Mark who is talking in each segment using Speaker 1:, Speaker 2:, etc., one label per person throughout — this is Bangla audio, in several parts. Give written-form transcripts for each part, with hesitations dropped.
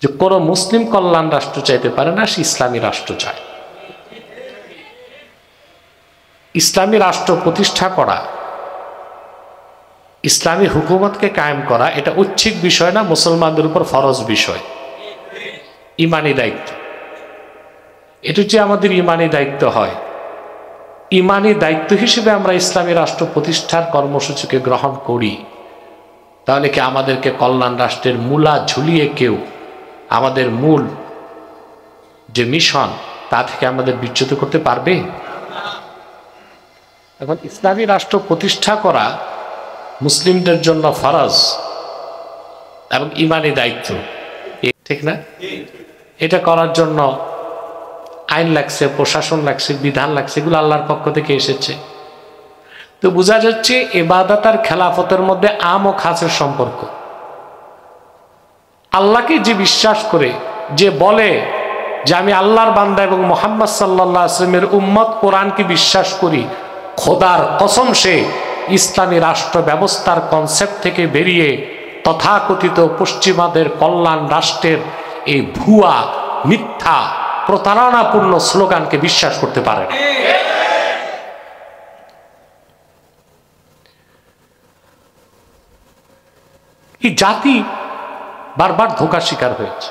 Speaker 1: যে কোনো মুসলিম কল্যাণ রাষ্ট্র চাইতে পারে না, সে ইসলামী রাষ্ট্র চায়। ইসলামী রাষ্ট্র প্রতিষ্ঠা করা, ইসলামী হুকুমতকে কায়েম করা, এটা ঐচ্ছিক বিষয় না, মুসলমানদের উপর ফরজ বিষয়, ইমানি দায়িত্ব। এটা যে আমাদের ইমানি দায়িত্ব হয়, ইমানি দায়িত্ব হিসেবে আমরা ইসলামী রাষ্ট্র প্রতিষ্ঠার কর্মসূচিকে গ্রহণ করি, তাহলে কি আমাদেরকে কল্যাণ রাষ্ট্রের মূলা ঝুলিয়ে কেউ আমাদের মূল যে মিশন তা থেকে আমাদের বিচ্যুত করতে পারবে? এখন ইসলামী রাষ্ট্র প্রতিষ্ঠা করা মুসলিমদের জন্য ফরজ এবং ইমানি দায়িত্ব, ঠিক না? এটা করার জন্য আইন লাগছে, প্রশাসন লাগছে, বিধান লাগছে, এগুলো আল্লাহর পক্ষ থেকে এসেছে। তো বোঝা যাচ্ছে ইবাদত আর খেলাফতের মধ্যে আম ও খাসের সম্পর্ক। আল্লাহকে যে বিশ্বাস করে, যে বলে যে আমি আল্লাহর বান্দা এবং মুহাম্মদ সাল্লাল্লাহু আলাইহি ওয়াসাল্লামের উম্মত, কোরআনকে বিশ্বাস করি, খোদার কসম সে ইসলামী রাষ্ট্র ব্যবস্থার কনসেপ্ট থেকে বেরিয়ে তথাকথিত পশ্চিমাদের কল্যাণ রাষ্ট্রের এই ভুয়া, মিথ্যা, প্রতারণাপূর্ণ স্লোগানকে বিশ্বাস করতে পারে না। এই জাতি বারবার ধোঁকার শিকার হয়েছে।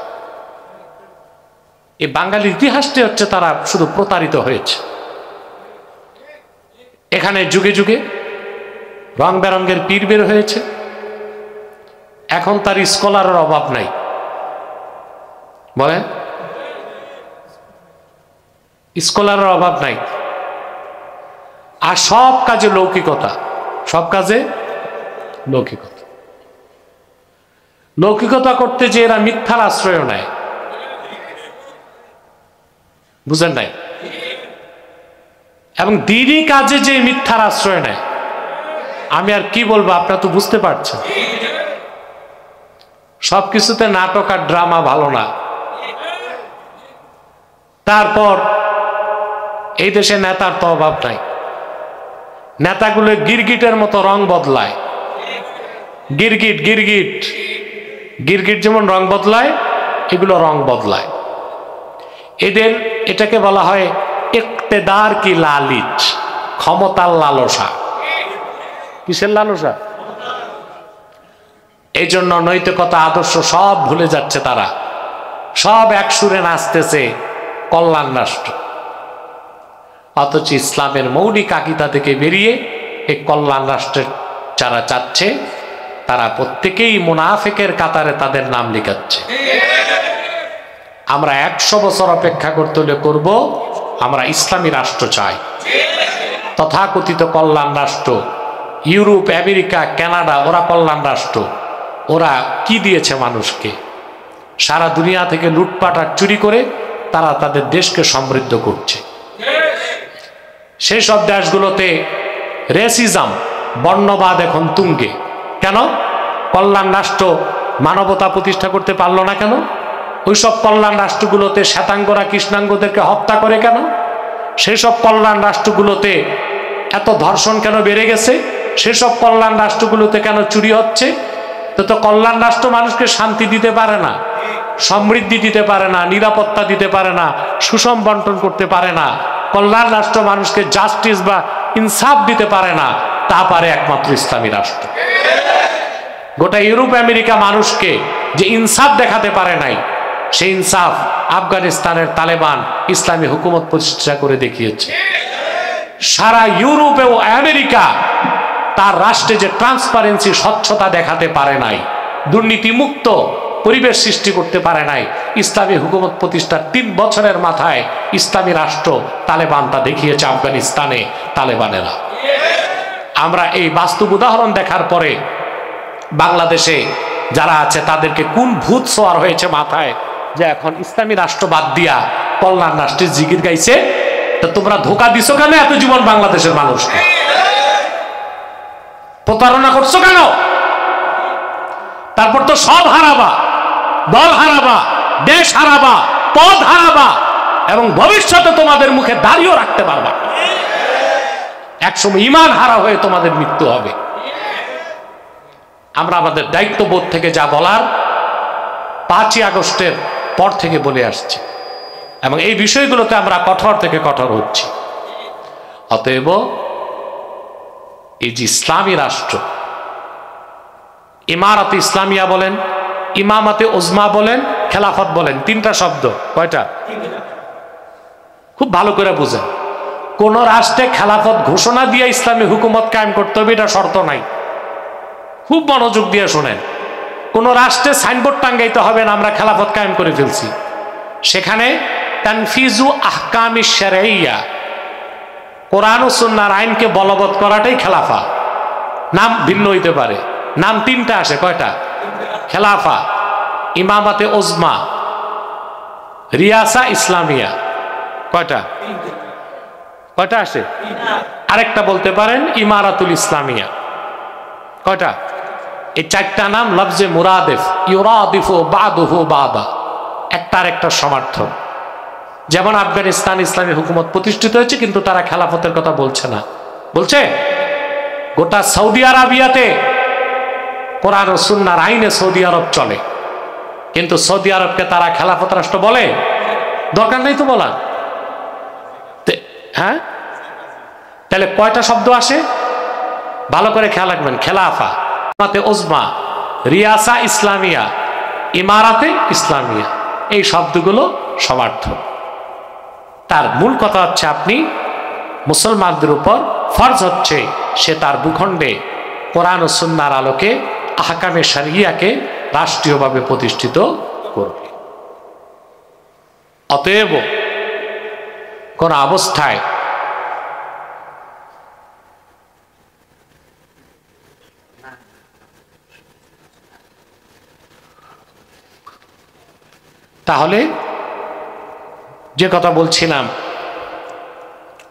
Speaker 1: এই বাঙালির ইতিহাসটি হচ্ছে তারা শুধু প্রতারিত হয়েছে। এখানে যুগে যুগে রং বেরঙ্গের পীর বের হয়েছে, এখন তার স্কলারের অভাব নাই, বলেন স্কলারের অভাব নাই। আর সব কাজে লৌকিকতা, সব কাজে লৌকিকতা। লৌকিকতা করতে যে এরা মিথ্যার আশ্রয় নেয়, বুঝেন নাই? এবং দিনই কাজে যে মিথ্যার আশ্রয় নেয়, আমি আর কি বলবো, আপনারা তো বুঝতে পারছেন। সবকিছুতে নাটক আর ড্রামা ভালো না। তারপর এই দেশে নেতার তো অভাব নাই। নেতাগুলো গিরগিটের মতো রং বদলায়। গিরগিট গিরগিট গিরগিট যেমন রং বদলায়, এগুলো রং বদলায়। এদের এটাকে বলা হয় ইকতেদার কি লালিচ, ক্ষমতার লালসা। কিসের লালসা? এই জন্য নৈতিকতা, আদর্শ সব ভুলে যাচ্ছে তারা, সব এক সুরে নাচতেছে কল্যাণ রাষ্ট্র। অথচ ইসলামের মৌলিক আকীদা থেকে বেরিয়ে এই কল্যাণ রাষ্ট্রের যারা চাচ্ছে, তারা প্রত্যেকেই মুনাফিকের কাতারে তাদের নাম লিখাচ্ছে। আমরা 100 বছর অপেক্ষা করতে হলে করব, আমরা ইসলামী রাষ্ট্র চাই। তথাকথিত কল্যাণ রাষ্ট্র, ইউরোপ, আমেরিকা, কানাডা, ওরা কল্যাণ রাষ্ট্র। ওরা কি দিয়েছে মানুষকে? সারা দুনিয়া থেকে লুটপাট আর চুরি করে তারা তাদের দেশকে সমৃদ্ধ করছে। সেই সব দেশগুলোতে রেসিজম, বর্ণবাদ এখন তুঙ্গে। কেন? কল্যাণ রাষ্ট্র মানবতা প্রতিষ্ঠা করতে পারলো না কেন? ওইসব কল্যাণ রাষ্ট্রগুলোতে শ্বেতাঙ্গরা কৃষ্ণাঙ্গদেরকে হত্যা করে কেন? সেসব কল্যাণ রাষ্ট্রগুলোতে এত ধর্ষণ কেন বেড়ে গেছে? সেসব কল্যাণ রাষ্ট্রগুলোতে কেন চুরি হচ্ছে? তো কল্যাণ রাষ্ট্র মানুষকে শান্তি দিতে পারে না, সমৃদ্ধি দিতে পারে না, নিরাপত্তা দিতে পারে না, সুষম বন্টন করতে পারে না। কল্যাণ রাষ্ট্র মানুষকে জাস্টিস বা ইনসাফ দিতে পারে না, তা পারে একমাত্র ইসলামী রাষ্ট্র। গোটা ইউরোপ, আমেরিকা মানুষকে যে ইনসাফ দেখাতে পারে নাই, সেই ইনসাফ আফগানিস্তানের তালেবান ইসলামী হুকুমত প্রতিষ্ঠা করে দেখিয়েছে। সারা ইউরোপ ও আমেরিকা তার রাষ্ট্রে যে ট্রান্সপারেন্সি, স্বচ্ছতা দেখাতে পারে নাই, দুর্নীতিমুক্ত পরিবেশ সৃষ্টি করতে পারে নাই, ইসলামী হুকুমত প্রতিষ্ঠার 3 বছরের মাথায় ইসলামী রাষ্ট্র তালেবান তা দেখিয়েছে আফগানিস্তানে তালেবানেরা। আমরা এই বাস্তব উদাহরণ দেখার পরে বাংলাদেশে যারা আছে তাদেরকে কোন ভূত সোয়ার হয়েছে মাথায়, যে এখন ইসলামী রাষ্ট্র বাদ দিয়া কল্যাণ রাষ্ট্রের জিকির গাইছে। তো তোমরা ধোকা দিছো কেন এত জীবন বাংলাদেশের মানুষকে? প্রতারণা করছো কেন? তারপর তো সব হারাবা, দল হারাবা, দেশ হারাবা, পদ হারাবা, এবং ভবিষ্যতে তোমাদের মুখে দাঁড়িয়েও রাখতে পারবা। একসময় ঈমান হারা হয়ে তোমাদের মৃত্যু হবে। আমরা আমাদের দায়িত্ববোধ থেকে যা বলার 5ই আগস্টের পর থেকে বলে আসছি, এবং এই বিষয়গুলোতে আমরা কঠোর থেকে কঠোর হচ্ছি। অতএব এই যে ইসলামী রাষ্ট্র, ইমারতে ইসলামিয়া বলেন, ইমামতে উজমা বলেন, খেলাফত বলেন, 3টা শব্দ। কয়টা? খুব ভালো করে বুঝেন। কোন রাষ্ট্রে খেলাফত ঘোষণা দিয়ে ইসলামী হুকুমত কায়েম করতে হবে এটা শর্ত নাই। খুব মনোযোগ দিয়ে শোনেন। কোন রাষ্ট্রে সাইনবোর্ড টাঙ্গাইতে হবে না আমরা খেলাফত কায়েম করে ফেলছি। সেখানে তানফিজু আহকামি শারঈয়া, কোরআন ও সুন্নাহর আইনকে বলবৎ করাটাই খেলাফা। নাম ভিন্ন হইতে পারে, নাম 3টা আসে। কয়টা? খেলাফা, ইমামাতে উজমা, রিয়াসা ইসলামিয়া। কয়টা? কয়টা আসে? আরেকটা বলতে পারেন ইমারাতুল ইসলামিয়া। কয়টা? এই 4টা নাম লফজে মুরাদিফ, ইউরাদিফু বাদুহু বাদা, একটা আরেকটা সমার্থক। যেমন আফগানিস্তান ইসলামী হুকুমত প্রতিষ্ঠিত হয়েছে, কিন্তু তারা খেলাফতের কথা বলছে না। বলছে গোটা সৌদি আরবিয়াতে কোরআন ও সুন্নাহর আইনে সৌদি আরব চলে, কিন্তু সৌদি আরবকে তারা খেলাফত রাষ্ট্র বলে? দরকার নেই তো বলা। হ্যাঁ, তাহলে কয়টা শব্দ আসে? ভালো করে খেয়াল রাখবেন। খেলাফা, ইমামাতে উজমা, রিয়াসা ইসলামিয়া, ইমারাতে ইসলামিয়া, এই শব্দগুলো সমার্থক। তার মূল কথা হচ্ছে আপনি মুসলমানদের উপর ফরজ হচ্ছে সে তার ভূখণ্ডে কোরআন ও সুন্নাহর আলোকে আহকামে শরিয়াকে রাষ্ট্রীয়ভাবে প্রতিষ্ঠিত করবে। অতএব কোন অবস্থায় তাহলে যে কথা বলছিলাম,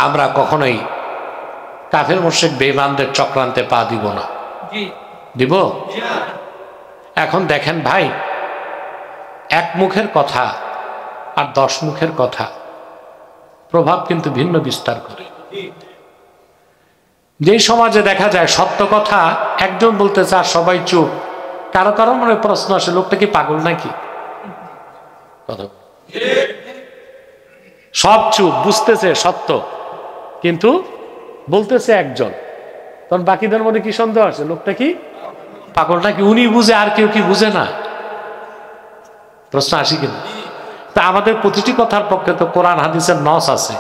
Speaker 1: আমরা কখনোই কাফের মুশরিক বেঈমানদের চক্রান্তে পা দিব না। দিব? এখন দেখেন ভাই, এক মুখের কথা আর 10 মুখের কথা প্রভাব কিন্তু ভিন্ন বিস্তার করে। যেই সমাজে দেখা যায় সত্য কথা একজন বলতেছে আর সবাই চুপ, কারো কারো মনে প্রশ্ন আসে লোকটা কি পাগল নাকি? সব চুপ, বুঝতেছে সত্য, কিন্তু বলতেছে একজন, তখন বাকিদের মনে কি সন্দেহ আছে লোকটা কি পাগল নাকি? উনি বুঝে আর কেউ কি বুঝে না? প্রশ্ন আসি কিনা? তা আমাদের প্রতিটি কথার পক্ষে তো কোরআন হাদিসের নস আছে,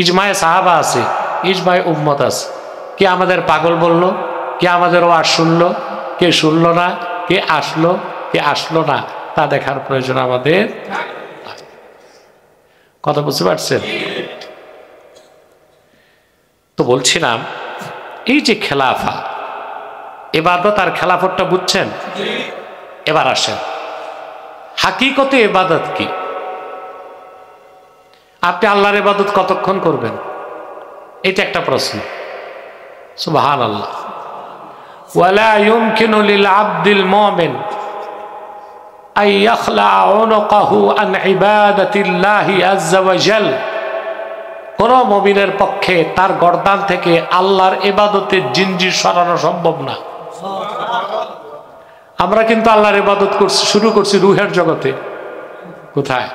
Speaker 1: ইজমায়ে সাহাবা আছে, ইজমায়ে উম্মত আছে। কে আমাদের পাগল বলল? কে আমাদের ওয়াজ শুনলো? কে শুনলো না? কে আসলো? কে আসলো না? তা দেখার প্রয়োজন আমাদের। কথা বুঝতে পারছেন? তো বলছিলাম এই যে খেলাফা, ইবাদত আর খেলাফতটা বুঝছেন? এবার আসেন হাকিকতে ইবাদত কি। আপনি আল্লাহর ইবাদত কতক্ষণ করবেন? এটা একটা প্রশ্ন। সুবহানাল্লাহ। ওয়ালা ইউমকিনু লিল আবদিল মুমিন আন ইয়াখলা উনকাহু আন ইবাদাতিল্লাহি আযজা ওয়া জাল। কোন মুমিনের পক্ষে তার গর্দান থেকে আল্লাহর ইবাদতের জিঞ্জির সরানো সম্ভব না। আমরা কিন্তু আল্লাহর ইবাদত শুরু করছি রুহের জগতে। কোথায়?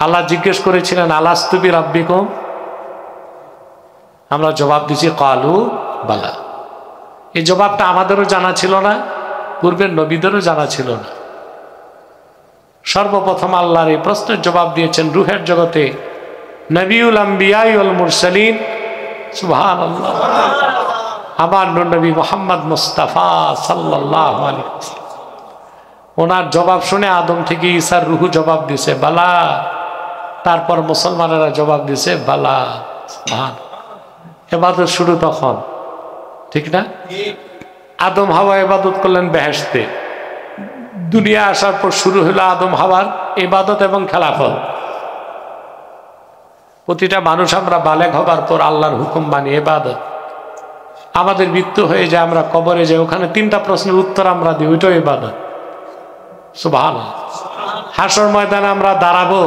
Speaker 1: আল্লাহ জিজ্ঞেস করেছিলেন আলাস্তু বিরাব্বিকুম, আমরা জবাব দিছি ক্বালু বালা। এই জবাবটা আমাদেরও জানা ছিল না, পূর্বের নবীদেরও জানা ছিল না। সর্বপ্রথম আল্লাহর এই প্রশ্নের জবাব দিয়েছেন রুহের জগতে নবিউল আম্বিয়া ওয়াল মুরসালিন। সুবহানাল্লাহ। আমার নবী মুহাম্মদ মুস্তাফা সাল্লাল্লাহু আলাইহি ওয়াসাল্লাম, ওনার জবাব শুনে আদম থেকে ঈসার রুহু জবাব দিছে বালা। তারপর মুসলমানেরা জবাব দিছে বালা। ইবাদত শুরু তখন, ঠিক না? আদম হাওয়া ইবাদত করলেন বেহেশতে। দুনিয়া আসার পর শুরু হলো আদম হাওয়ার ইবাদত এবং খেলাফত। প্রতিটা মানুষ আমরা বালেগ হবার পর আল্লাহর হুকুম মানি, ইবাদত। আমাদের মৃত্যু হয়ে যায়, আমরা কবরে যাই, ওখানে 3টা প্রশ্নের উত্তর আমরা দিই, ওইটাও ইবাদত। সুবহানাল্লাহ। হাসর ময়দানে আমরা দাঁড়াবো,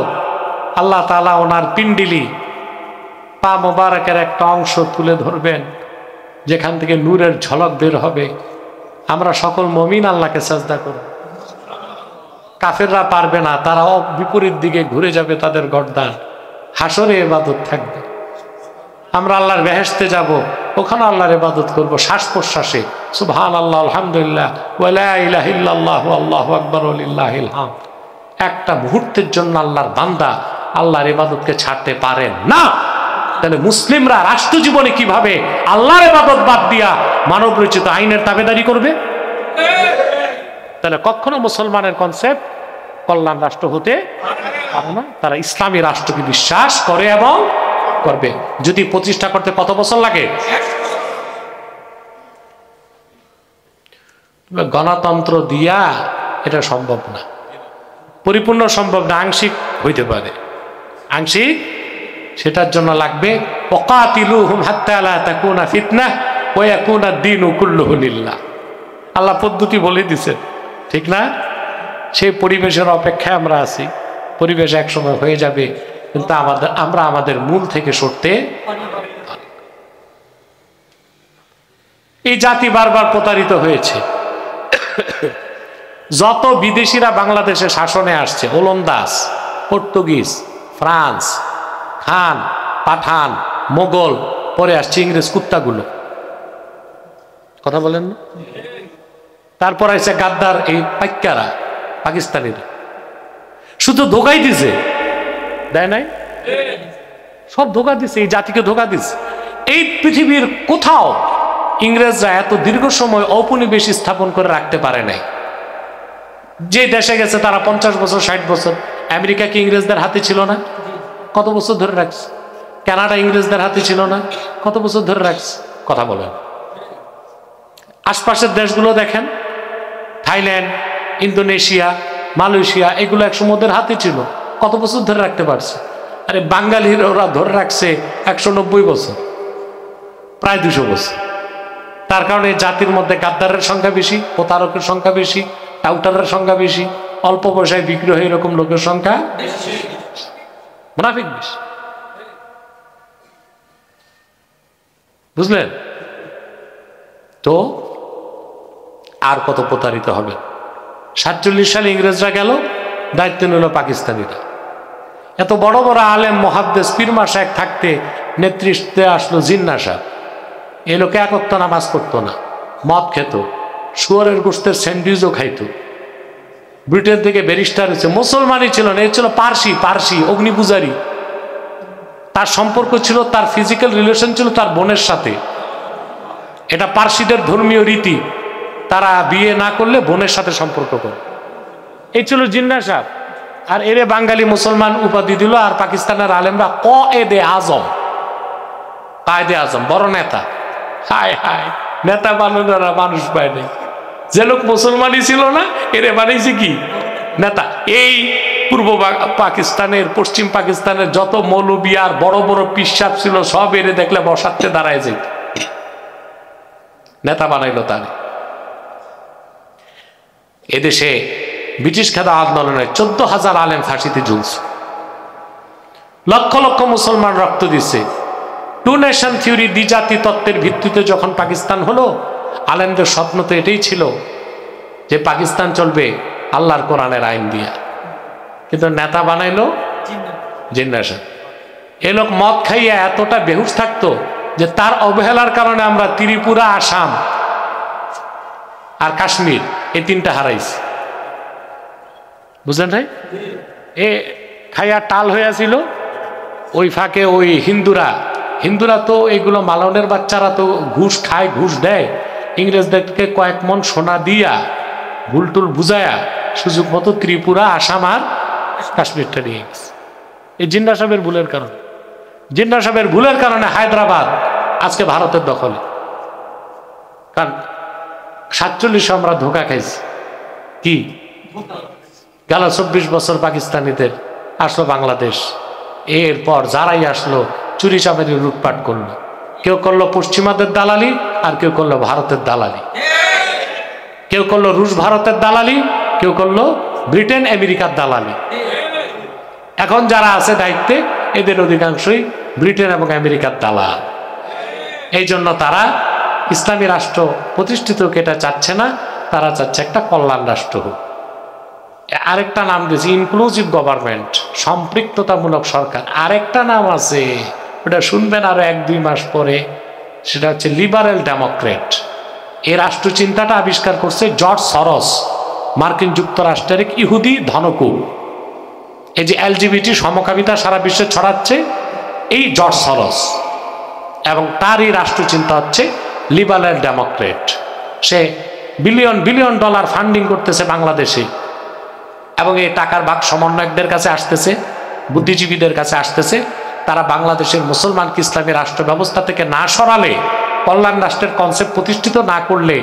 Speaker 1: আল্লাহ তাআলা ওনার পিন্ডিলি পা মোবারকের একটা অংশ তুলে ধরবেন, যেখান থেকে নূরের ঝলক বের হবে। আমরা সকল মুমিন আল্লাহকে সাজদা করব। কাফেররা পারবে না, তারা বিপরীত দিকে ঘুরে যাবে, তাদের গর্দান হাসরে ইবাদত থাকবে। আমরা আল্লাহর বেহেশতে যাব, ওখানে আল্লাহর ইবাদত করব শ্বাস প্রশ্বাসে, সুবহানাল্লাহ, আলহামদুলিল্লাহ, ওয়ালা ইলাহা ইল্লাল্লাহু আল্লাহু আকবার ওয়ালিল্লাহিল হামদ। একটা মুহূর্তের জন্য আল্লাহর বান্দা আল্লাহর ইবাদতকে ছাড়তে পারে না। তাহলে মুসলিমরা রাষ্ট্র জীবনে কিভাবে আল্লাহর ইবাদত বাদ দিয়া মানব রচিত আইনের তাবেদারি করবে? তাহলে কখনো মুসলমানের কনসেপ্ট কল্যাণ রাষ্ট্র হতে পারে না। তারা ইসলামী রাষ্ট্রকে বিশ্বাস করে এবং করবে। যদি প্রতিষ্ঠা করতে কত বছর লাগে? গণতন্ত্র দিয়া এটা সম্ভব না, পরিপূর্ণ সম্ভব না, আংশিক হইতে পারে, আংশিক। সেটার জন্য লাগবে ওয়াকাতিলুহুম হাত্তা লা তাকুনা ফিতনাহ ওয়া ইয়াকুনা আদ-দীনু কুল্লুহু লিল্লাহ। আল্লাহ পদ্ধতি বলে দিয়েছেন, ঠিক না? সেই পরিবেশের অপেক্ষায় আমরা আছি। পরিবেশ একসময় হয়ে যাবে, কিন্তু আমরা আমাদের মূল থেকে সরতে। এই জাতি বারবার প্রতারিত হয়েছে। যত বিদেশিরা বাংলাদেশে শাসনে আসছে, ওলন্দাজ, পর্তুগিজ, ফ্রান্স, খান, পাঠান, মোগল, পরে আসছে ইংরেজ কুত্তাগুলো, কথা বলেন না? তারপর আসছে গাদ্দার, এই পাইকারা, পাকিস্তানিরা। শুধু ধোকাই দিছে, দেয় নাই? সব ধোকা দিছে, এই জাতিকে ধোকা দিছে। এই পৃথিবীর কোথাও ইংরেজরা এত দীর্ঘ সময় ঔপনিবেশ স্থাপন করে রাখতে পারে নাই। যে দেশে গেছে তারা 50 বছর 60 বছর। আমেরিকা কি ইংরেজদের হাতে ছিল না? কত বছর ধরে রাখছে। কানাডা ইংরেজদের হাতে ছিল না? কত বছর ধরে রাখছে। কথা বলেন। আশপাশের দেশগুলো দেখেন, থাইল্যান্ড, ইন্দোনেশিয়া, মালয়েশিয়া, এগুলো একসময় ওদের হাতে ছিল, কত বছর ধরে রাখতে পারছে। আরে বাঙালির ওরা ধরে রাখছে 190 বছর, প্রায় 200 বছর। তার কারণে জাতির মধ্যে গাদ্দারের সংখ্যা বেশি, প্রতারকের সংখ্যা বেশি, টাউটারের সংখ্যা বেশি, অল্প পয়সায় বিক্রি হয় এরকম লোকের সংখ্যা বেশি, মুনাফিক বেশি। বুঝলেন তো? আর কত প্রতারিত হবে। 47 সালে ইংরেজরা গেল, দায়িত্ব নিল পাকিস্তানিরা। এত বড় বড় আলেম, মুহাদ্দিস, পীর মাশায়েখ থাকতে নেতৃত্বে আসলো জিন্নাহ সাহেব। এই লোকে এক ওয়াক্ত নামাজ পড়তো না, মদ খেত, শুয়োরের গোশতের স্যান্ডউইচও খাইতো। ব্রিটেন থেকে ব্যারিস্টার হয়েছে, মুসলমানই ছিল না, এ ছিল পার্সি অগ্নি পূজারী। তার সম্পর্ক ছিল, তার ফিজিক্যাল রিলেশন ছিল তার বোনের সাথে। এটা পার্সিদের ধর্মীয় রীতি, তারা বিয়ে না করলে বোনের সাথে সম্পর্ক করে। এই ছিল জিন্নাহ সাহেব। আর এরে বাঙালি মুসলমান উপাধি দিল। আর পাকিস্তানের আলেমরা কায়েদে আজম, বড় নেতা। হায় হায়, নেতা বানানোরা মানুষ পায় নাই। যে লোক মুসলমানই ছিল না, এরে বানাইছে কি নেতা। এই পূর্ব পাকিস্তানের, পশ্চিম পাকিস্তানের যত মৌলবি আর বড় বড় পিসাব ছিল, সব এরে দেখলে বসাতে দাঁড়ায় যেত, নেতা বানাইলো তার। এদেশে ব্রিটিশ খেদা আন্দোলনে 14,000 আলেম ফাঁসিতে ঝুলছে, লক্ষ লক্ষ মুসলমান রক্ত দিছে। 2 নেশন থিওরি, দ্বিজাতি তত্ত্বের ভিত্তিতে যখন পাকিস্তান হলো, আলেমদের স্বপ্ন তো এটাই ছিল যে পাকিস্তান চলবে আল্লাহর কোরআনের আইন দিয়া। কিন্তু নেতা বানাইলো জিন্নাহ সাহেব। এ লোক মদ খাইয়া এতটা বেহুশ থাকতো যে তার অবহেলার কারণে আমরা ত্রিপুরা, আসাম আর কাশ্মীর, এই 3টা হারাইছি। বুঝলেন ভাই? এ খাইয়া টাল হইয়াছিল। ওই ফাঁকে ওই হিন্দুরা তো এগুলো মালনের বাচ্চারা তো ঘুষ খায়, ঘুষ দেয়। ইংরেজদেরকে কয়েক মন সোনা দিয়া, ভুলটুল বুঝায়া সুযোগ মতো ত্রিপুরা, আসাম আর কাশ্মীরটা নিয়ে গেছে। এই জিন্নাহ সাহেবের ভুলের কারণে। জিন্নাহ সাহেবের ভুলের কারণে হায়দ্রাবাদ আজকে ভারতের দখলে। কারণ 47 আমরা ধোকা খাইছি। কি গেল 24 বছর পাকিস্তানিদের আসলো বাংলাদেশ। এরপর যারাই আসলো চুরি চামারি লুটপাট করলো। কেউ করলো পশ্চিমাদের দালালি, আর কেউ করলো ভারতের দালালি। কেউ করলো রুশ ভারতের দালালি, কেউ করলো ব্রিটেন আমেরিকার দালালি। এখন যারা আছে দায়িত্বে, এদের অধিকাংশই ব্রিটেন এবং আমেরিকার দালাল। এই জন্য তারা ইসলামী রাষ্ট্র প্রতিষ্ঠিত এটা চাচ্ছে না, তারা চাচ্ছে একটা কল্যাণ রাষ্ট্র হোক। আরেকটা নাম দিয়েছে ইনক্লুসিভ গভর্নমেন্ট, সম্পৃক্ততামূলক সরকার। আরেকটা নাম আছে, ওটা শুনবেন আরো 1-2 মাস পরে, সেটা হচ্ছে লিবারেল ডেমোক্রেট। এই রাষ্ট্রচিন্তাটা আবিষ্কার করছে জর্জ সরস, মার্কিন যুক্তরাষ্ট্রের এক ইহুদি ধনকুব। এই যে এলজিবিটি সমকামিতা সারা বিশ্বে ছড়াচ্ছে, এই জর্জ সরস, এবং তার এই রাষ্ট্রচিন্তা হচ্ছে লিবারেল ডেমোক্রেট। সে বিলিয়ন বিলিয়ন ডলার ফান্ডিং করতেছে বাংলাদেশে, এবং এই টাকার ভাগ সমন্বয়কদের কাছে আসতেছে, বুদ্ধিজীবীদের কাছে আসতেছে। তারা বাংলাদেশের মুসলমানকে ইসলামী রাষ্ট্র ব্যবস্থা থেকে না সরালে, কল্যাণ রাষ্ট্রের কনসেপ্ট প্রতিষ্ঠিত না করলে,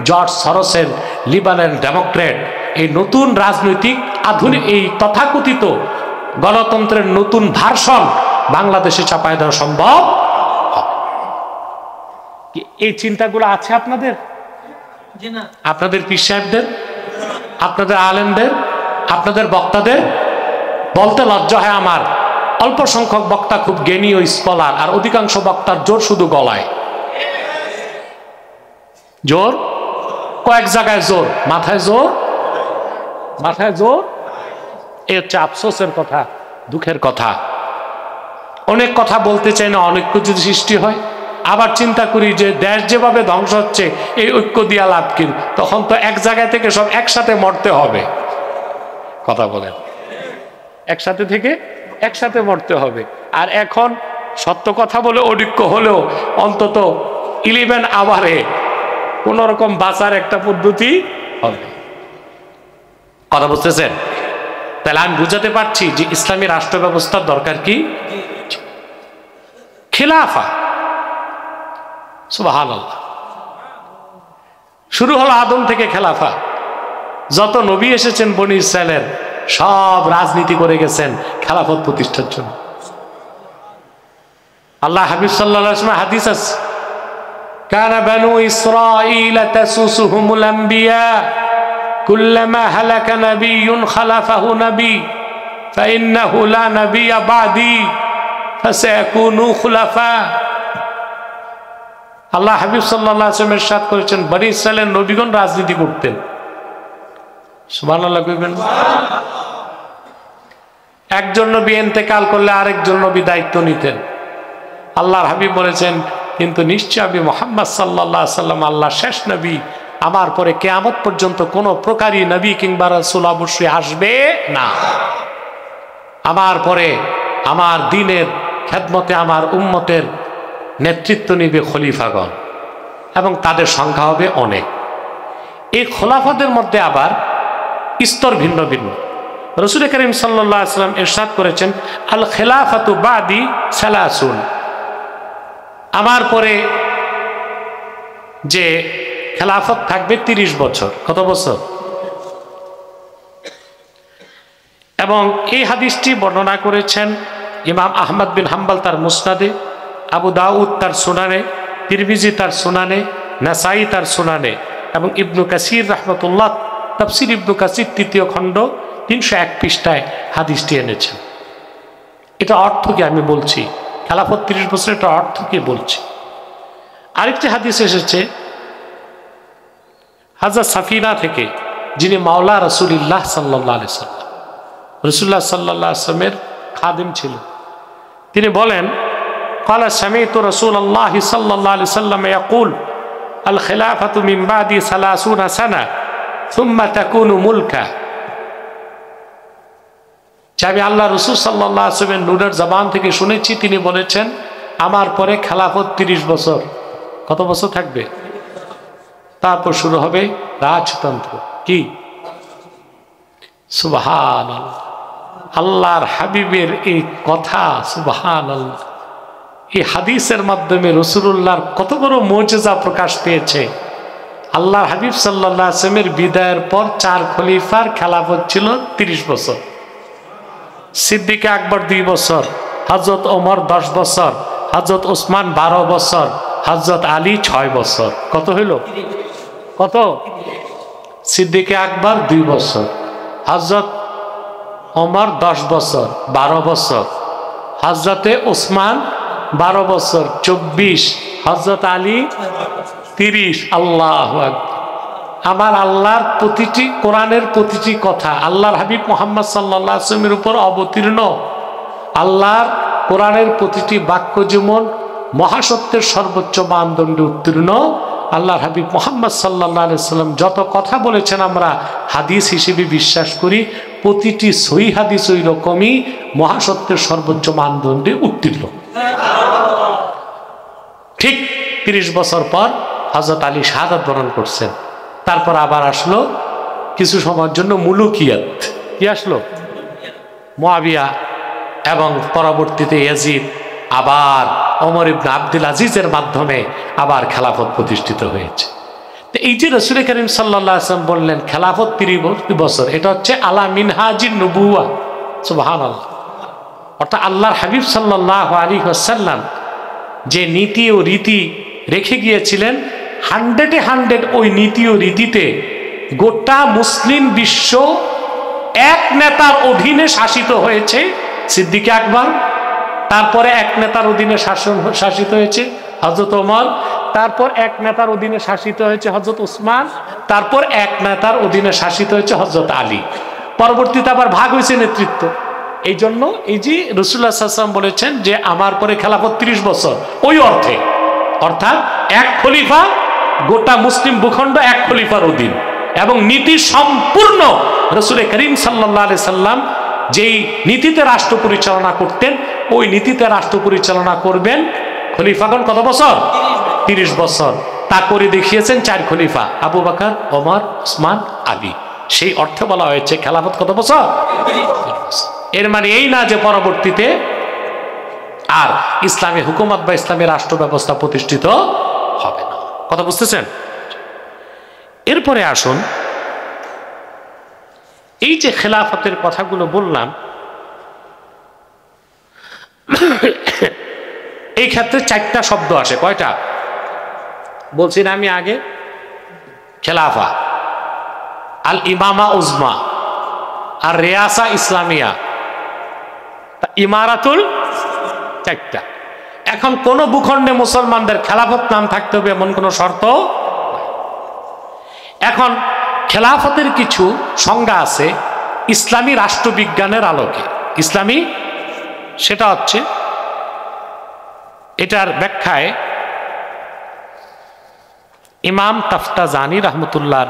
Speaker 1: জর্জ সরসের লিবারেল ডেমোক্রেট এই নতুন রাজনৈতিক আধুনিক এই তথাকথিত গণতন্ত্রের নতুন ভার্সন বাংলাদেশে চাপায় দেওয়া সম্ভব। এই চিন্তাগুলো আছে আপনাদের, আপনাদের পীর সাহেবদের, আপনাদের আলেমদের, আপনাদের বক্তাদের? বলতে লজ্জা হয় আমার, অল্প সংখ্যক বক্তা খুব জ্ঞানী ও স্কলার, আর অধিকাংশ বক্তার জোর শুধু গলায়। জোর কয়েক জায়গায় জোর, মাথায় জোর, মাথায় জোর। এই হচ্ছে আফসোসের কথা, দুঃখের কথা। অনেক কথা বলতে চাই না, অনৈক্য যদি সৃষ্টি হয়। আবার চিন্তা করি যে দেশ যেভাবে ধ্বংস হচ্ছে, এই ঐক্য দিয়া লাভ কি? তখন তো এক জায়গা থেকে সব একসাথে মরতে হবে। কথা বলেন, একসাথে থেকে একসাথে মরতে হবে। আর এখন সত্য কথা বলে অনৈক্য হলেও অন্তত 11 আওয়ারে কোন রকম বাঁচার একটা পদ্ধতি হবে। কথা বুঝতেছেন? তাহলে আমি বুঝাতে পারছি যে ইসলামী রাষ্ট্র ব্যবস্থার দরকার কি? খিলাফা। সুবহানাল্লাহ। শুরু হলো আদম থেকে খেলাফা। যত নবী এসেছেন বনি ইসরায়েলের, সব রাজনীতি করে গেছেন খেলাফত প্রতিষ্ঠার জন্য। আল্লাহ হাবিব সাল্লাল্লাহু আলাইহি ওয়াসাল্লাম হাদিস আছে, কানা বানু ইসরাঈল তাসুসুহুমুল আম্বিয়া কুল্লামা হালাকা নাবিয়্যুন খালাফাহু নবী ফাইন্নাহু লা নাবিয়্যা বা'দি ফাসায়াকুনু খুলাফা। আল্লাহ হাবিব সাল্লাল্লাহু আলাইহি ওয়াসাল্লাম ইরশাদ করেছেন, বনি ইসরায়েলের নবীগণ রাজনীতি করতেন। সুবহানাল্লাহ কইবেন। একজন নবী ইন্তেকাল করলে আরেকজন নবী দায়িত্ব নিতেন। আল্লাহর হাবিব বলেছেন, কিন্তু নিশ্চয় আমি মুহাম্মদ সাল্লাল্লাহু আলাইহি ওয়াসাল্লাম আল্লাহর শেষ নবী, আমার পরে কিয়ামত পর্যন্ত কোনো প্রকারই নবী কিংবা রাসূল অবশ্যই আসবে না। আমার পরে আমার দ্বীনের খেদমতে আমার উম্মতের নেতৃত্ব নিবে খলিফাগণ, এবং তাদের সংখ্যা হবে অনেক। এই খোলাফাদের মধ্যে আবার স্তর ভিন্ন ভিন্ন। রাসূল করিম সাল্লাল্লাহু আলাইহি ওয়াসাল্লাম ইরশাদ করেছেন, আল খিলাফাতু বাদি সালাসুন, আমার পরে যে খেলাফত থাকবে 30 বছর। কত বছর? এবং এই হাদিসটি বর্ণনা করেছেন ইমাম আহমদ বিন হাম্বল তার মুসনাদে, আবু দাউদ তার সুনানে, তিরমিজি তার সুনানে, নাসাই তার সুনানে, এবং ইবনু কাসির রাহমাতুল্লাহ তাফসির ইবনু কাসির 3য় খণ্ড 301 পৃষ্ঠায় হাদিসটি এনেছেন। এটা অর্থ কি আমি বলছি, খেলাফত 30 বছর, এটা অর্থ কি বলছি। আরেকটি হাদিস এসেছে হাজরত সাফিনা থেকে, যিনি মাওলা রাসূলুল্লাহ সাল্লাল্লাহু আলাইহি ওয়াসাল্লাম, রাসূলুল্লাহ সাল্লাল্লাহু আলাইহি ওয়াসাল্লামের খাদিম ছিলেন। তিনি বলেন, قال سمعت رسول الله صلى الله عليه وسلم يقول الخلافة من بعد 30 سنة ثم تكون ملكا। আমি আল্লাহ রাসূল সাল্লাল্লাহু আলাইহি ওয়াসাল্লামের নূরের জবান থেকে শুনেছি, তিনি বলেছেন আমার পরে খেলাফত 30 বছর। কত বছর থাকবে? তারপর শুরু হবে রাজতন্ত্র। কি? সুবহানাল্লাহ। আল্লাহর হাবিবের এই কথা, সুবহানাল্লাহ, এই হাদিসের মাধ্যমে রাসূলুল্লাহর কত বড় মুজিজা প্রকাশ পেয়েছে। আল্লাহর হাবিব সাল্লাল্লাহু আলাইহি ওয়াসাল্লামের বিদায়ের পর 4 খলিফার খেলাফত ছিল 30 বছর। সিদ্দিক আকবর 2 বছর, হযরত ওমর 10 বছর, হযরত ওসমান 12 বছর, হযরত আলী 6 বছর। কত হইল? কত? সিদ্দিক আকবর 2 বছর, হযরত ওমর 10 বছর, 12 বছর, হযরতে ওসমান 12 বছর, 24, হযরত আলী 30। আল্লাহু আকবার। আমার আল্লাহর প্রতিটি কোরআনের প্রতিটি কথা আল্লাহর হাবিব মুহাম্মদ সাল্লাল্লাহু আলাইহি ওয়াসাল্লামের উপর অবতীর্ণ, আল্লাহর কোরআনের প্রতিটি বাক্য যেমন মহাসত্যের সর্বোচ্চ মানদণ্ডে উত্তীর্ণ, আল্লাহর হাবিব মুহাম্মদ সাল্লাল্লাহু আলাইহি ওয়াসাল্লাম যত কথা বলেছেন আমরা হাদিস হিসেবে বিশ্বাস করি, প্রতিটি সহিহ হাদিস ওই রকমই মহাসত্যের সর্বোচ্চ মানদণ্ডে উত্তীর্ণ। ঠিক 30 বছর পর হযরত আলী শাহাদাত বরণ করছেন। তারপর আবার আসলো কিছু সময়ের জন্য মুলুকিয়াত। কি আসলো? মুআবিয়া এবং পরবর্তীতে ইয়াজিদ, আবার ওমর ইবনে আব্দুল আজিজের মাধ্যমে আবার খেলাফত প্রতিষ্ঠিত হয়েছে। তো এই যে রাসূল করিম সাল্লাল্লাহু আলাইহি ওয়াসাল্লাম বললেন খেলাফত 30 বছর, এটা হচ্ছে আলা মিনহাজিন নবুওয়া। সুবহানাল্লাহ। অর্থাৎ আল্লাহর হাবিব সাল্লাল্লাহু আলাইহি ওয়াসাল্লাম যে নীতি ও রীতি রেখে গিয়েছিলেন 100-100 ওই নীতি ও রীতিতে গোটা মুসলিম বিশ্ব এক নেতার অধীনে শাসিত হয়েছে সিদ্দিক আকবর, তারপরে এক নেতার অধীনে শাসিত হয়েছে হযরত ওমর, তারপর এক নেতার অধীনে শাসিত হয়েছে হযরত উসমান, তারপর এক নেতার অধীনে শাসিত হয়েছে হযরত আলী। পরবর্তীতে আবার ভাগ হয়েছে নেতৃত্ব। এই জন্য এই যে রাসূলুল্লাহ সাল্লাল্লাহু আলাইহি ওয়াসাল্লাম বলেছেন যে আমার পরে খেলাফত 30 বছর, ওই অর্থে অর্থাৎ এক খলিফা গোটা মুসলিম ভূখণ্ড এক খলিফার অধীন, এবং নীতি সম্পূর্ণ রাসূল করিম সাল্লাল্লাহু আলাইহি সাল্লাম যেই নীতিতে রাষ্ট্র পরিচালনা করতেন ওই নীতিতে রাষ্ট্র পরিচালনা করবেন খলিফাগণ কত বছর? 30 বছর। তা করে দেখিয়েছেন 4 খলিফা, আবু বকর, ওমর, উসমান, আলী। সেই অর্থে বলা হয়েছে খেলাফত কত বছর? 30 বছর। এর মানে এই না যে পরবর্তীতে আর ইসলামী হুকুমত বা ইসলামী রাষ্ট্র ব্যবস্থা প্রতিষ্ঠিত হবে না। কথা বুঝতেছেন? এরপরে আসুন, এই যে খেলাফতের কথাগুলো বললাম, এই ক্ষেত্রে 4টা শব্দ আসে। কয়টা বলছি না আমি আগে? খেলাফা, আল ইমামা উজমা, আর রিয়াসা ইসলামিয়া, ইমারাতুল, 4টা। এখন কোন ভূখণ্ডে মুসলমানদের খেলাফত নাম থাকতে হবে এমন কোন শর্ত। এখন খেলাফতের কিছু সংজ্ঞা আছে ইসলামী রাষ্ট্রবিজ্ঞানের আলোকে। ইসলামী সেটা হচ্ছে, এটার ব্যাখ্যায় ইমাম তাফতাজানি রাহমাতুল্লাহর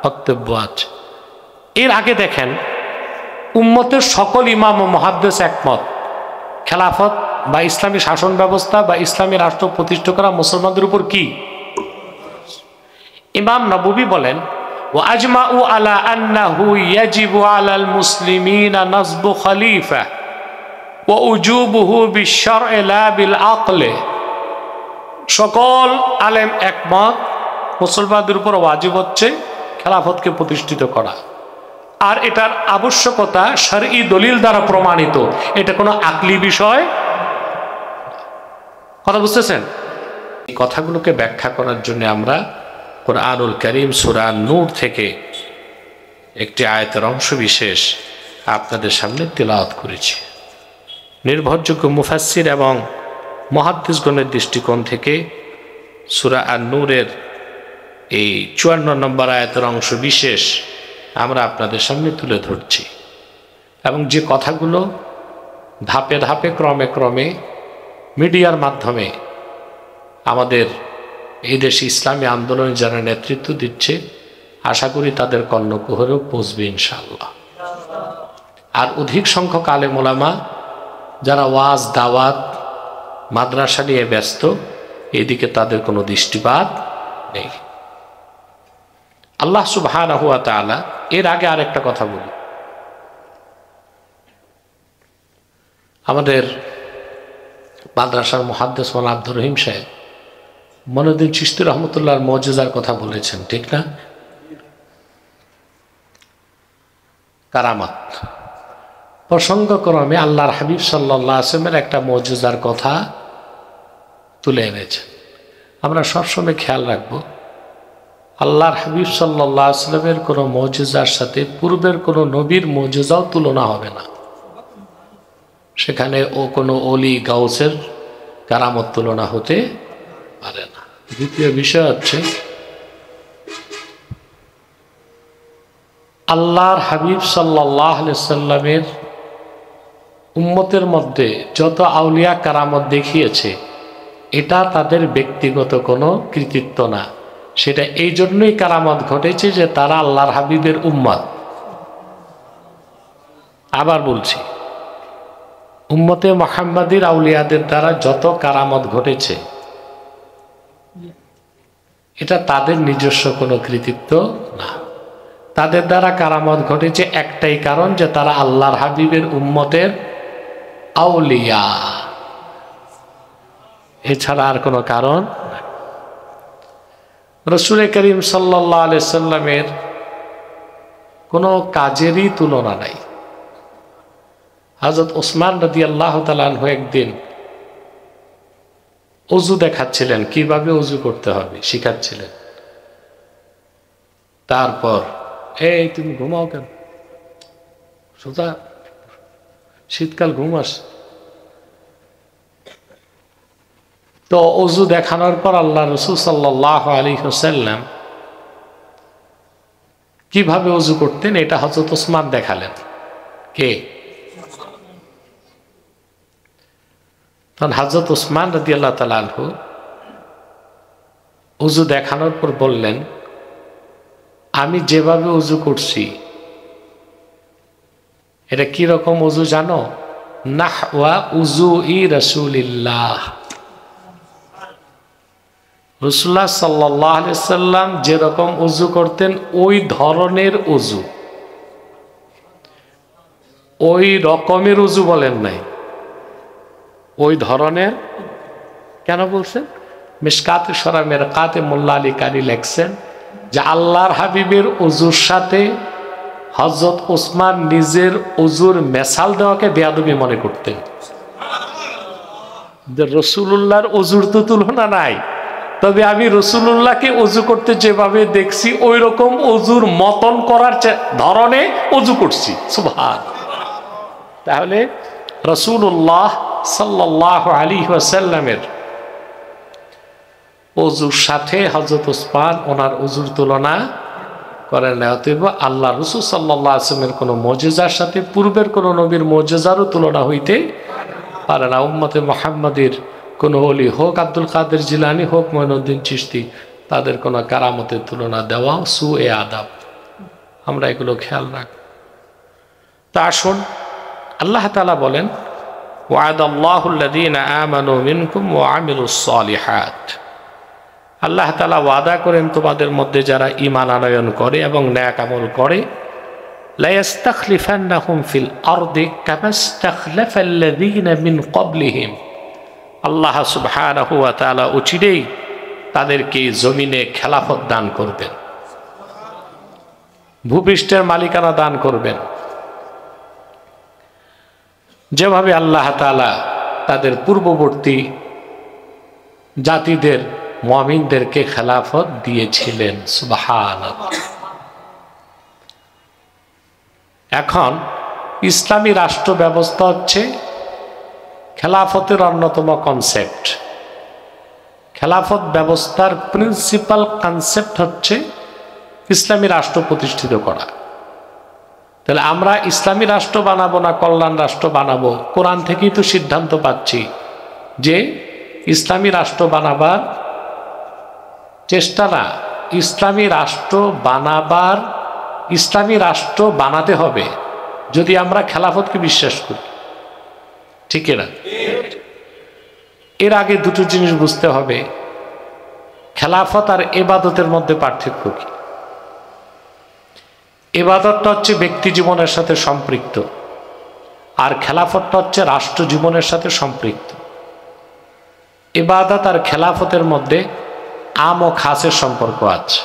Speaker 1: বক্তব্য আছে। এর আগে দেখেন উম্মতের সকল ইমাম ও মুহাদ্দিস একমত খেলাফত বা ইসলামী শাসন ব্যবস্থা বা ইসলামী রাষ্ট্র প্রতিষ্ঠা করা মুসলমানদের উপর কি? ইমাম নববী বলেন ওয়া আজমাউ আলা আন্নাহু ইয়াজিবু আলাল মুসলিমিনা নাসবু খলিফা ওয়া উজুবুহু বিশ-শার'i লা বিল আকলি। সকল আলেম একমত মুসলমানদের উপর ওয়াজিব হচ্ছে খেলাফতকে প্রতিষ্ঠিত করা, আর এটার আবশ্যকতা শরঈ দলিল দ্বারা প্রমাণিত, এটা কোনো আকলি বিষয়। কথা বুঝতেছেন? এই কথাগুলোকে ব্যাখ্যা করার জন্য আমরা কুরআনুল কারীম সূরা নূর থেকে একটি আয়াতের অংশ বিশেষ আপনাদের সামনে তিলাওয়াত করেছি। নির্ভরযোগ্য মুফাসসির এবং মুহাদ্দিসগণের দৃষ্টিকোণ থেকে সূরা আন-নূরের এই 54 নম্বর আয়াতের অংশ বিশেষ আমরা আপনাদের সামনে তুলে ধরছি, এবং যে কথাগুলো ধাপে ধাপে ক্রমে ক্রমে মিডিয়ার মাধ্যমে আমাদের এই দেশে ইসলামী আন্দোলনে যারা নেতৃত্ব দিচ্ছে আশা করি তাদের কর্ণকুহরেও পৌঁছবে ইনশাআল্লাহ। আর অধিক সংখ্যক আলেম ওলামা যারা ওয়াজ দাওয়াত মাদ্রাসা নিয়ে ব্যস্ত, এদিকে তাদের কোনো দৃষ্টিপাত নেই। আল্লাহ সুবহানাহু ওয়া তাআলা, এর আগে আরেকটা কথা বলি, আমাদের মাদ্রাসার মুহাদ্দিস মাওলানা আব্দুর রহিম সাহেব মঈনুদ্দিন চিশতি রহমতুল্লাহর মুজিজার কথা বলেছেন, ঠিক না? কারামাত প্রসঙ্গক্রমে আল্লাহর হাবিব সাল্লাল্লাহু আলাইহি ওয়াসাল্লামের একটা মুজিজার কথা তুলে এনেছেন। আমরা সবসময় খেয়াল রাখবো আল্লাহর হাবিব সাল্লাল্লাহু আলাইহি ওয়াসাল্লামের কোনো মুজিজার সাথে পূর্বের কোনো নবীর মুজিজাও তুলনা হবে না। সেখানে ও কোনো অলি গাউসের কারামত তুলনা হতে পারে না। দ্বিতীয় বিষয় হচ্ছে আল্লাহর হাবিব সাল্লাল্লাহু আলাইহি সাল্লামের উম্মতের মধ্যে যত আউলিয়া কারামত দেখিয়েছে, এটা তাদের ব্যক্তিগত কোনো কৃতিত্ব না। সেটা এই জন্যই কারামত ঘটেছে যে তারা আল্লাহর হাবিবের উম্মত। আবার বলছি, উম্মতে মুহাম্মাদির আউলিয়াদের দ্বারা যত কারামত ঘটেছে, এটা তাদের নিজস্ব কোনো কৃতিত্ব না। তাদের দ্বারা কারামত ঘটেছে একটাই কারণ, যে তারা আল্লাহর হাবিবের উম্মতের আউলিয়া, এছাড়া আর কোনো কারণ। রাসূল করিম সাল্লাল্লাহু আলাইহি সাল্লামের কোনো কাজেরই তুলনা নাই। হযরত ওসমান রাদিয়াল্লাহু তাআলা আনহু একদিন ওযু দেখাচ্ছিলেন, কিভাবে ওযু করতে হবে শিখাচ্ছিলেন। তারপর, এই তুমি ঘুমাও কেন, সোজা, শীতকাল ঘুমাস। তো ওযু দেখানোর পর আল্লাহ রাসূল সাল্লাল্লাহু আলাইহি ওয়াসাল্লাম কিভাবে ওযু করতেন এটা হযরত ওসমান দেখালেন। কে? তখন হযরত ওসমান রাদিয়াল্লাহু তাআলা আনহু ওযু দেখানোর পর বললেন, আমি যেভাবে ওযু করছি এটা কি রকম ওযু জানো? নাহওয়া উযুই রাসূলিল্লাহ। রাসূলুল্লাহ সাল্লাল্লাহু আলাইহি সাল্লাম যেরকম ওযু করতেন ওই ধরনের ওযু, ওই রকমের ওযু বলেন নাই, ওই ধরনের। কেন বলছেন? মিশকাতে শরা মেরকাতে মোল্লা আলী কারি লেখছেন যে আল্লাহর হাবিবের ওযুর সাথে হযরত ওসমান নিজের ওযুর মেসাল দেওয়াকে বেয়াদবি মনে করতেন। যে রাসূলুল্লাহর ওযুর তো তুলনা নাই, তবে আমি রাসূলুল্লাহকে ওযু করতে যেভাবে দেখছি ওই রকম ওযুর মতন করার ধরনে ওযু করছি। সুবহানাল্লাহ। তাহলে রাসূলুল্লাহ সাল্লাল্লাহু আলাইহি ওয়াসাল্লামের ওযুর সাথে হযরত ওসমান ওনার ওযুর তুলনা করেন না। অতএব আল্লাহ রাসূল সাল্লাল্লাহু আলাইহি ওয়াসাল্লামের কোনো মুজিজার সাথে পূর্বের কোনো নবীর মুজিজারও তুলনা হইতে পারে না। উম্মতে মুহাম্মাদের কোনো ওলি হোক আব্দুল কাদের জিলানী হোক মঈনুদ্দিন চিশতি, তাদের কোনো কারামতের তুলনা দেওয়া সুয়ে আদাব। আমরা এগুলো খেয়াল রাখ। তা আসুন, আল্লাহ তাআলা বলেন, ওয়াদাল্লাহুল্লাযীনা আমানু মিনকুম ওয়া আমিলুস সালিহাত। আল্লাহ তাআলা ওয়াদা করেন তোমাদের মধ্যে যারা ঈমান আনয়ন করে এবং নেক আমল করে, লা ইস্তাখলিফান্নাহুম ফিল আরদি কামা ইস্তাখলাফাল্লাযীনা মিন ক্বাবলিহিম। আল্লাহ সুবহানাহু ওয়া তাআলা অচিরেই তাদেরকে জমিনে খেলাফত দান করবেন, ভূপৃষ্ঠের মালিকানা দান করবেন, যেভাবে আল্লাহ তাআলা তাদের পূর্ববর্তী জাতিদের মুমিনদেরকে খেলাফত দিয়েছিলেন। সুবহানাল্লাহ। এখন ইসলামী রাষ্ট্র ব্যবস্থা হচ্ছে খেলাফতের অন্যতম কনসেপ্ট। খেলাফত ব্যবস্থার প্রিন্সিপাল কনসেপ্ট হচ্ছে ইসলামী রাষ্ট্র প্রতিষ্ঠিত করা। তাহলে আমরা ইসলামী রাষ্ট্র বানাবো না কল্যাণ রাষ্ট্র বানাবো, কোরআন থেকেই তো সিদ্ধান্ত পাচ্ছি যে ইসলামী রাষ্ট্র বানাবার চেষ্টা না, ইসলামী রাষ্ট্র বানাবার, ইসলামী রাষ্ট্র বানাতে হবে যদি আমরা খেলাফতকে বিশ্বাস করি। ঠিক না? এর আগে দুটো জিনিস বুঝতে হবে, খেলাফত আর ইবাদতের মধ্যে পার্থক্য কি। ইবাদতটা হচ্ছে ব্যক্তি জীবনের সাথে সম্পৃক্ত, আর খেলাফতটা হচ্ছে রাষ্ট্র জীবনের সাথে সম্পৃক্ত। ইবাদত আর খেলাফতের মধ্যে আম ও খাসের সম্পর্ক আছে।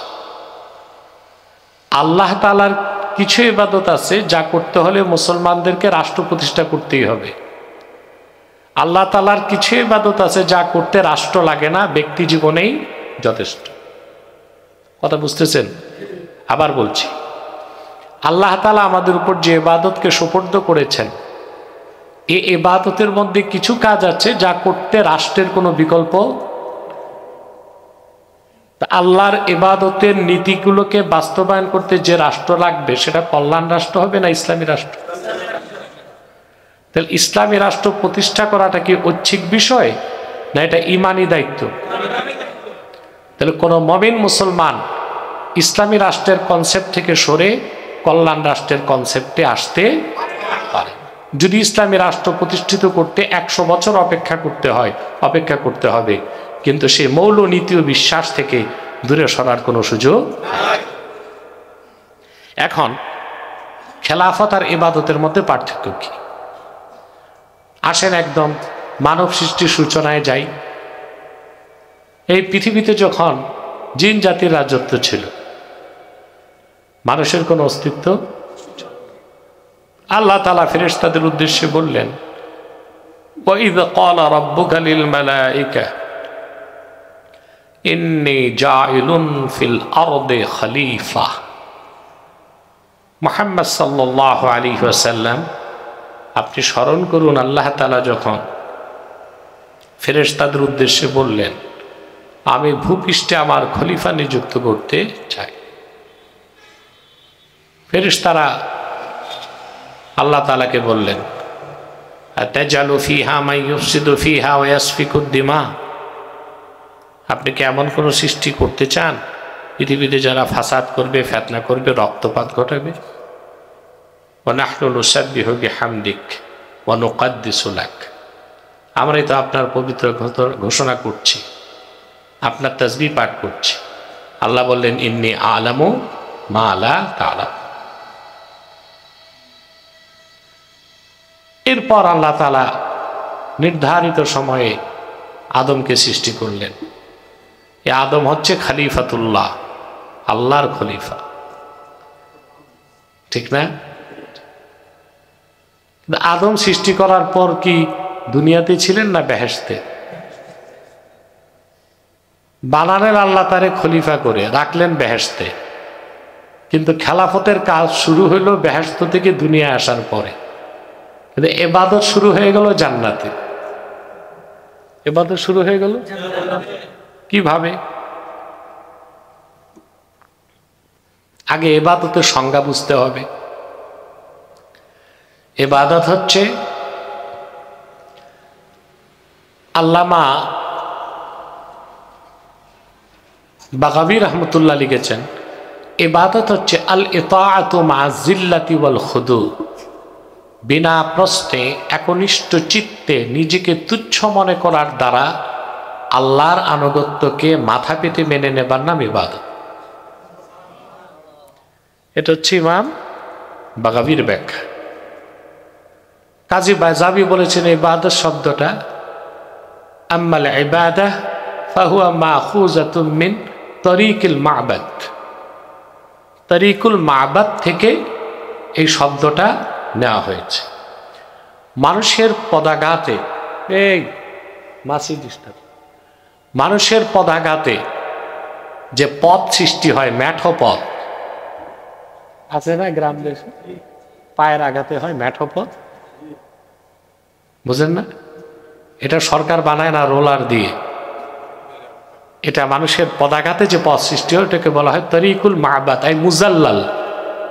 Speaker 1: আল্লাহ তাআলার কিছু ইবাদত আছে যা করতে হলে মুসলমানদেরকে রাষ্ট্র প্রতিষ্ঠা করতেই হবে। আল্লাহ তাআলার কিছু ইবাদত আছে যা করতে রাষ্ট্র লাগে না, ব্যক্তি জীবনেই যথেষ্ট। কথা বুঝতেছেন? আবার বলছি, আল্লাহ তাআলা আমাদের উপর যে ইবাদতকে সুপর্দ করেছেন, এই ইবাদতের মধ্যে কিছু কাজ আছে যা করতে রাষ্ট্রের কোনো বিকল্প, আল্লাহর ইবাদতের নীতিগুলোকে বাস্তবায়ন করতে যে রাষ্ট্র লাগবে সেটা কল্যাণ রাষ্ট্র হবে না ইসলামী রাষ্ট্র? তাহলে ইসলামী রাষ্ট্র প্রতিষ্ঠা করাটা কি ঐচ্ছিক বিষয় না এটা ইমানি দায়িত্ব? তাহলে কোনো মুমিন মুসলমান ইসলামী রাষ্ট্রের কনসেপ্ট থেকে সরে কল্যাণ রাষ্ট্রের কনসেপ্টে আসতে পারে। যদি ইসলামী রাষ্ট্র প্রতিষ্ঠিত করতে 100 বছর অপেক্ষা করতে হবে, কিন্তু সেই মৌলনীতি ও বিশ্বাস থেকে দূরে সরার কোনো সুযোগ নাই। এখন খেলাফত আর ইবাদতের মধ্যে পার্থক্য কি? আসেন একদম মানব সৃষ্টির সূচনায় যাই। এই পৃথিবীতে যখন জিন জাতির রাজত্ব ছিল, মানুষের কোনো অস্তিত্ব, আল্লাহ তাআলা ফেরেশতাদের উদ্দেশ্যে বললেন, وَإِذْ قَالَ رَبُّكَ لِلْمَلَائِكَةِ إِنِّي جَاعِلٌ فِي الْأَرْضِ خَلِيفَةً। মুহাম্মদ সাল্লাল্লাহু আলাইহি ওয়াসাল্লাম, আপনি স্মরণ করুন আল্লাহ তাআলা যখন ফেরেশতাদের উদ্দেশ্যে বললেন, আমি ভূপৃষ্ঠে আমার খলিফা নিযুক্ত করতে চাই। ফেরেশতারা আল্লাহ তাআলাকে বললেন, আতাজালু ফিহা মান ইউফসিদু ফিহা ওয়া ইয়াসফিকুদ দিমা, আপনি কি এমন কোনো সৃষ্টি করতে চান পৃথিবীতে যারা ফাসাদ করবে, ফিতনা করবে, রক্তপাত ঘটাবে? ওয়া নাহনু নুসাব্বিহু বিহামদিক ওয়া নুকদ্দিসু লাক, আমরাই তো আপনার পবিত্র ঘোষণা করছি, আপনার তাসবিহ পাঠ করছি। আল্লাহ বললেন, ইন্নী আ'লামু মা লা তা'লাম। এরপর আল্লাহ তাআলা নির্ধারিত সময়ে আদমকে সৃষ্টি করলেন। এই আদম হচ্ছে খলিফাতুল্লাহ, আল্লাহর খলিফা, ঠিক না? আদম সৃষ্টি করার পর কি দুনিয়াতে ছিলেন না বেহেশতে? বানালেন আল্লাহ তারে খলিফা করে রাখলেন বেহেশতে, কিন্তু খেলাফতের কাজ শুরু হইল বেহেশত থেকে দুনিয়া আসার পরে। কিন্তু ইবাদত শুরু হয়ে গেল জান্নাতে। ইবাদত শুরু হয়ে গেল কিভাবে? আগে ইবাদতের সংজ্ঞা বুঝতে হবে। ইবাদত হচ্ছে, আল্লামা বাগাবী রাহমাতুল্লাহ লিখেছেন, ইবাদত হচ্ছে আল ইতাআতু মা যিল্লাতি ওয়াল খুদু, বিনা প্রশ্নে একনিষ্ঠ চিত্তে নিজেকে তুচ্ছ মনে করার দ্বারা আল্লাহর আনুগত্যকে মাথা পেতে মেনে নেবার নাম ইবাদত। এটা হচ্ছে ইমাম বাগাবীর ব্যাখ্যা। কাজী বায়জাবি বলেছেন ইবাদত শব্দটা আম্মাল ইবাদাহ ফাহুয়া মাখুযাতুম মিন তরিকুল মা'বাদ, তরিকুল মা'বাদ থেকে এই শব্দটা নেওয়া হয়েছে। মানুষের পদাঘাতে, এই মাসি ডিস্টার্ব, মানুষের পদাঘাতে যে পথ সৃষ্টি হয়, ম্যাঠো পথ আছে না গ্রাম দেশে, পায়ের আঘাতে হয় ম্যাঠো পথ, বুঝেন না? এটা সরকার বানায় না রোলার দিয়ে, এটা মানুষের পদাঘাতে যে পথ সৃষ্টি হয় এটাকে বলা হয় তরিকুল মা'বাদ আই মুজাল্লাল,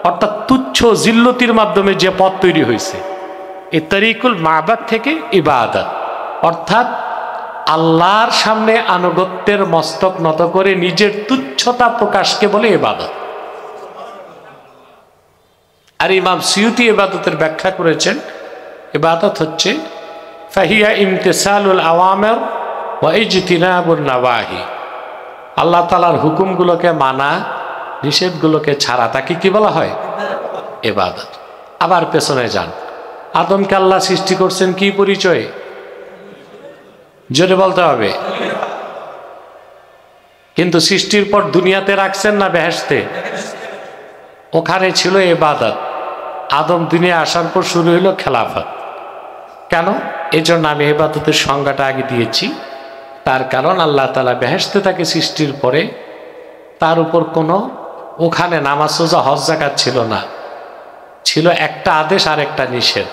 Speaker 1: অর্থাৎ তুচ্ছ জিল্লতির মাধ্যমে যে পথ তৈরি হয়েছে। এই তরিকুল মা'বাদ থেকে ইবাদত, অর্থাৎ আল্লাহর সামনে আনুগত্যের মস্তক নত করে নিজের তুচ্ছতা প্রকাশকে বলে ইবাদত। আর ইমাম সুয়ুতি ইবাদতের ব্যাখ্যা করেছেন, ইবাদত হচ্ছে ফাহিয়া ইমতিসালুল আওয়ামির ওয়া ইজতিনাবুন নাওয়াহি, আল্লাহ তাআলার হুকুমগুলোকে মানা, নিষেধগুলোকে ছাড়া, তাকে কি বলা হয়? ইবাদত। আবার পেছনে যান, আদমকে আল্লাহ সৃষ্টি করছেন কি পরিচয়ে? জোরে বলতে হবে। কিন্তু সৃষ্টির পর দুনিয়াতে রাখছেন না বেহেশতে? ওখানে ছিল ইবাদত। আদম দুনিয়া আসার পর শুরু হলো খেলাফত। কেন? এই জন্য আমি ইবাদতের সংজ্ঞাটা আগে দিয়েছি। তার কারণ আল্লাহ তাআলা বেহেশতে তাকে সৃষ্টির পরে তার উপর কোনো ওখানে নামাজ রোজা হজ যাকাত ছিল না, ছিল একটা আদেশ আর একটা নিষেধ।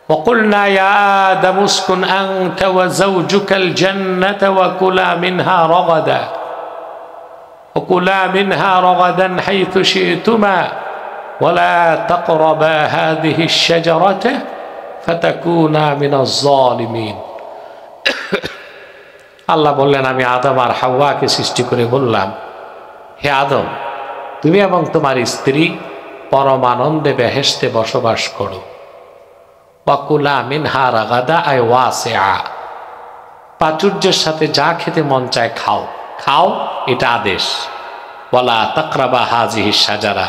Speaker 1: وَقُلْنَا يَا آدَمُ اسْكُنْ أَنْتَ وَزَوْجُكَ الْجَنَّةَ وَكُلَا مِنْهَا رَغَدًا وكلا منها رغدا حيث شئتما ولا تقربا هذه الشجرة فتكونا من الظالمين আল্লাহ বললেন, আমি আদম আর হাওয়াকে সৃষ্টি করে বললাম, হে আদম, তুমি এবং তোমার স্ত্রী পরম আনন্দে বেহেশতে বসবাস করো। ওয়াকুলা মিনহা রাগাদা আই ওয়াসিআ, প্রাচুর্যের সাথে যা খেতে মন চায় খাও, খাও, এটা আদেশ। ওয়ালা তাকরাবা হাযিহি শাজারা,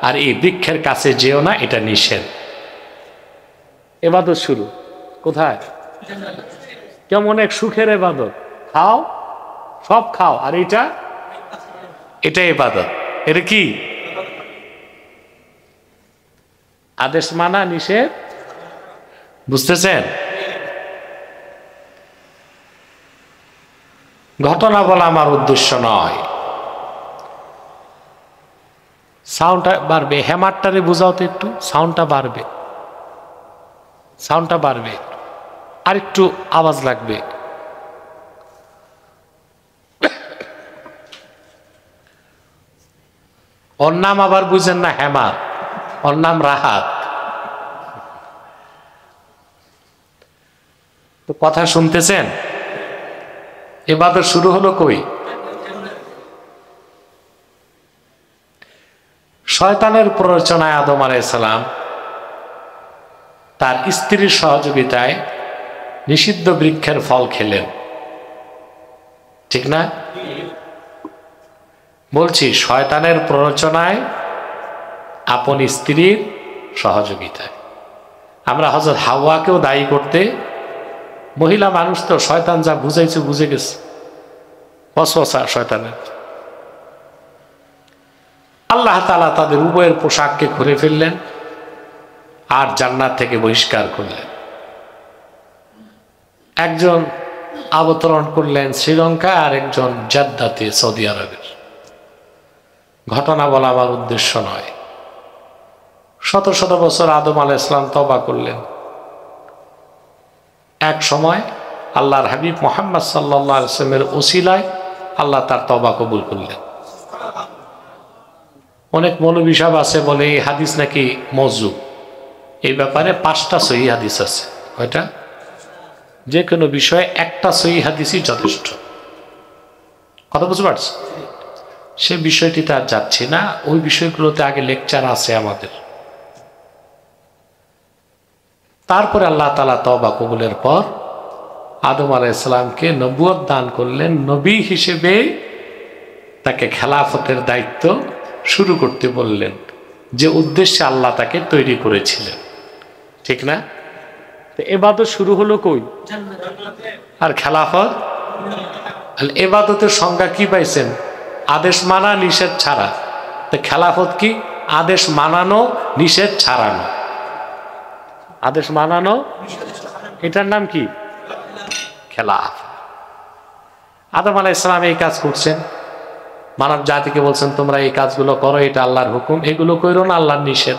Speaker 1: আর এই বৃক্ষের কাছে যেও না, এটা নিষেধ। ইবাদত শুরু কোথায়? কেমন এক সুখের ইবাদত, খাও, সব খাও, আর এটা ইবাদত। এটা কি? আদেশ মানা, নিষেধ। বুঝতেছেন? ঘটনা বলা আমার উদ্দেশ্য নয়। সাউন্ডটা বাড়বে, হ্যামারটারে বুঝাও তো একটু, সাউন্ডটা বাড়বে, সাউন্ডটা বাড়বে, আর একটু আওয়াজ লাগবে। ওর নাম আবার বুঝেন না হ্যামার, ওর নাম রাহাত। তো কথা শুনতেছেন? ইবাদত শুরু হলো কই? শয়তানের প্ররোচনায় আদম আলাইহিস সালাম তার স্ত্রীর সহযোগিতায় নিষিদ্ধ বৃক্ষের ফল খেলেন, ঠিক না? বলছি, শয়তানের প্ররোচনায়, আপন স্ত্রীর সহযোগিতায়। আমরা হযরত হাওয়াকেও দায়ী করতে, মহিলা মানুষ তো, শয়তান যা বুঝাইছে বুঝে গেছে, ওয়াসওয়াসা শয়তানের। আল্লাহ তাআলা তাদের উভয়ের পোশাককে খুলে ফেললেন আর জান্নাত থেকে বহিষ্কার করলেন। একজন অবতরণ করলেন শ্রীলঙ্কা, আর একজন জেদ্দাতে, সৌদি আরবের। ঘটনা বলা আমার উদ্দেশ্য নয়। শত শত বছর আদম আলাইহিস সালাম তওবা করলেন। এক সময় আল্লাহর হাবিব মুহাম্মদ সাল্লাল্লাহু আলাইহি ওয়াসাল্লামের ওসিলায় আল্লাহ তার তওবা কবুল করলেন। অনেক মৌলবী সাহেব আছে বলে এই হাদিস নাকি মওযু। এই ব্যাপারে 5টা সহিহ হাদিস আছে। কয়টা? যে কোনো বিষয়ে একটা সহিহ হাদিসই যথেষ্ট। কথা বুঝতে পারছি? সে বিষয়টিতে আর যাচ্ছি না, ওই বিষয়গুলোতে আগে লেকচার আছে আমাদের। তারপরে আল্লাহ তাআলা তওবা কবুলের পর আদম আলাইহিস সালামকে নবুয়ত দান করলেন। নবী হিসেবে তাকে খেলাফতের দায়িত্ব শুরু করতে বললেন, যে উদ্দেশ্যে আল্লাহ তাকে তৈরি করেছিলেন, ঠিক না? তো ইবাদত শুরু হলো কই? আর খেলাফত, ইবাদতের সংজ্ঞা কি পাইছেন? আদেশ মানা, নিষেধ ছাড়া। তো খেলাফত কি? আদেশ মানানো, নিষেধ ছাড়ানো। আদেশ মানানো, এটার নাম কি? খেলাফত। আদম আলাইহিস সালাম এই কাজ করছেন, মানব জাতিকে বলছেন তোমরা এই কাজগুলো করো, এটা আল্লাহর হুকুম, এগুলো কইরো না, আল্লাহর নিষেধ।